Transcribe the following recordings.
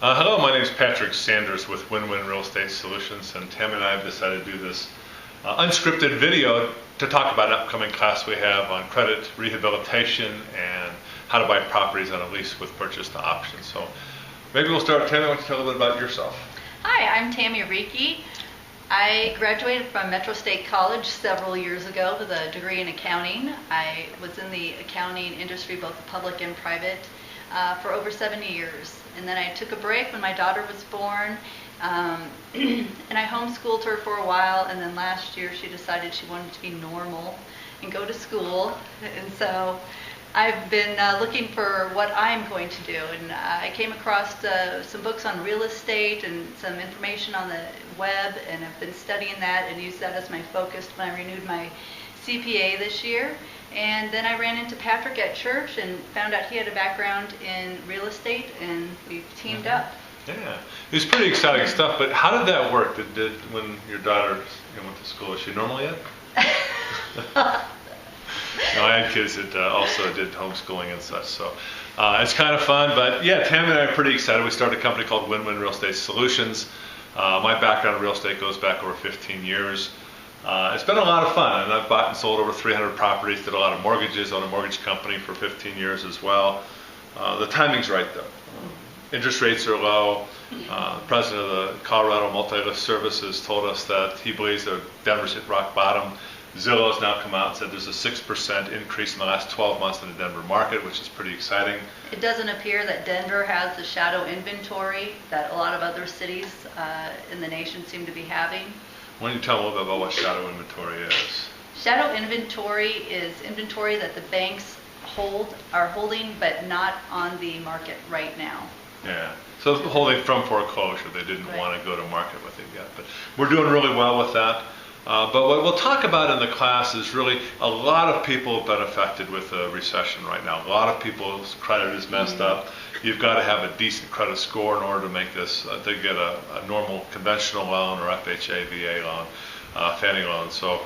Hello, my name is Patrick Sanders with Win-Win Real Estate Solutions, and Tammy and I have decided to do this unscripted video to talk about an upcoming class we have on credit rehabilitation and how to buy properties on a lease with purchase to option. So maybe we'll start. Tammy, why don't you tell a little bit about yourself? Hi, I'm Tammy Riki. I graduated from Metro State College several years ago with a degree in accounting. I was in the accounting industry, both public and private, for over 7 years. And then I took a break when my daughter was born, and I homeschooled her for a while, and then last year she decided she wanted to be normal and go to school. And so I've been looking for what I'm going to do, and I came across some books on real estate and some information on the web, and I've been studying that and used that as my focus when I renewed my CPA this year. And then I ran into Patrick at church and found out he had a background in real estate, and we teamed up. Yeah, it was pretty exciting stuff, but how did that work? Did when your daughter went to school, is she normal yet? No, I had kids that also did homeschooling and such, so it's kind of fun. But yeah, Tammy and I are pretty excited. We started a company called Win-Win Real Estate Solutions. My background in real estate goes back over 15 years. It's been a lot of fun, and I've bought and sold over 300 properties, did a lot of mortgages, owned a mortgage company for 15 years as well. The timing's right though. Interest rates are low. The president of the Colorado Multi-Lift Services told us that he believes that Denver's hit rock bottom. Zillow's now come out and said there's a 6% increase in the last 12 months in the Denver market, which is pretty exciting. It doesn't appear that Denver has the shadow inventory that a lot of other cities in the nation seem to be having. Why don't you tell me a little bit about what shadow inventory is? Shadow inventory is inventory that the banks are holding, but not on the market right now. Yeah, so holding from foreclosure. They didn't want to go to market with it yet, but we're doing really well with that. But what we'll talk about in the class is really a lot of people have been affected with the recession right now. A lot of people's credit is messed up. You've got to have a decent credit score in order to make this, to get a normal conventional loan or FHA, VA loan, Fannie loan. So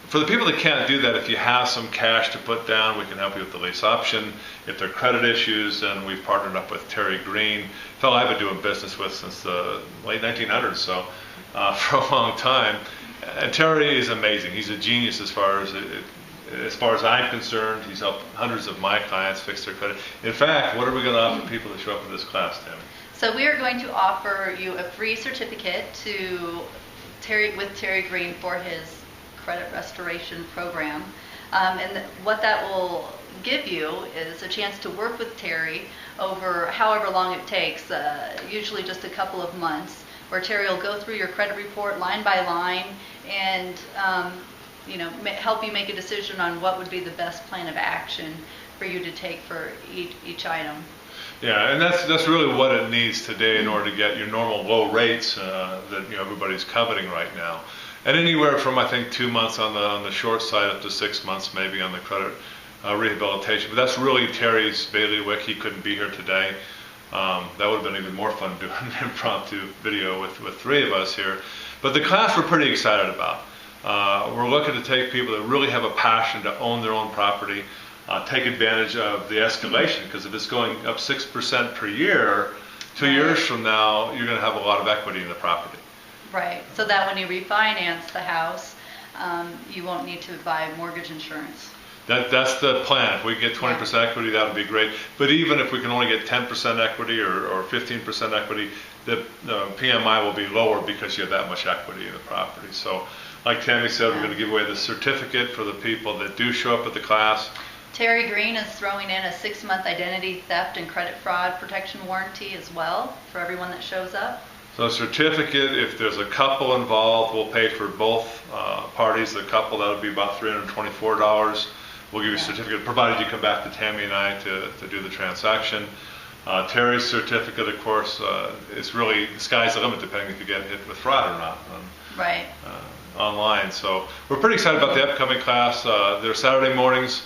for the people that can't do that, if you have some cash to put down, we can help you with the lease option. If there are credit issues, then we've partnered up with Terry Green, a fellow I've been doing business with since the late 1900s, so for a long time. And Terry is amazing. He's a genius as far as I'm concerned. He's helped hundreds of my clients fix their credit. In fact, what are we going to offer people that show up for this class, Tammy? So we are going to offer you a free certificate with Terry Green for his credit restoration program. And what that will give you is a chance to work with Terry over however long it takes, usually just a couple of months, where Terry will go through your credit report line by line and help you make a decision on what would be the best plan of action for you to take for each item. Yeah, and that's really what it needs today in order to get your normal low rates that everybody's coveting right now. And anywhere from, I think, 2 months on the short side up to 6 months maybe on the credit rehabilitation. But that's really Terry's bailiwick. He couldn't be here today. That would have been even more fun doing an impromptu video with 3 of us here. But the class we're pretty excited about. We're looking to take people that really have a passion to own their own property, take advantage of the escalation, because if it's going up 6% per year, 2 years from now, you're going to have a lot of equity in the property. Right, so that when you refinance the house, you won't need to buy mortgage insurance. That's the plan. If we get 20% equity, that would be great. But even if we can only get 10% equity or 15% equity, the PMI will be lower because you have that much equity in the property. So like Tammy said, we're going to give away the certificate for the people that do show up at the class. Terry Green is throwing in a 6-month identity theft and credit fraud protection warranty as well for everyone that shows up. So a certificate, if there's a couple involved, we'll pay for both parties. The couple, that would be about $324. We'll give you a certificate, provided you come back to Tammy and I to do the transaction. Terry's certificate, of course, is really, the sky's the limit depending if you get hit with fraud or not online. So we're pretty excited about the upcoming class. They're Saturday mornings.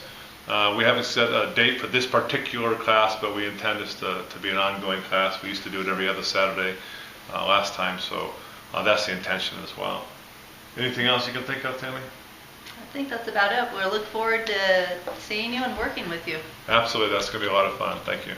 We haven't set a date for this particular class, but we intend this to be an ongoing class. We used to do it every other Saturday last time, so that's the intention as well. Anything else you can think of, Tammy? I think that's about it. We'll look forward to seeing you and working with you. Absolutely, that's going to be a lot of fun. Thank you.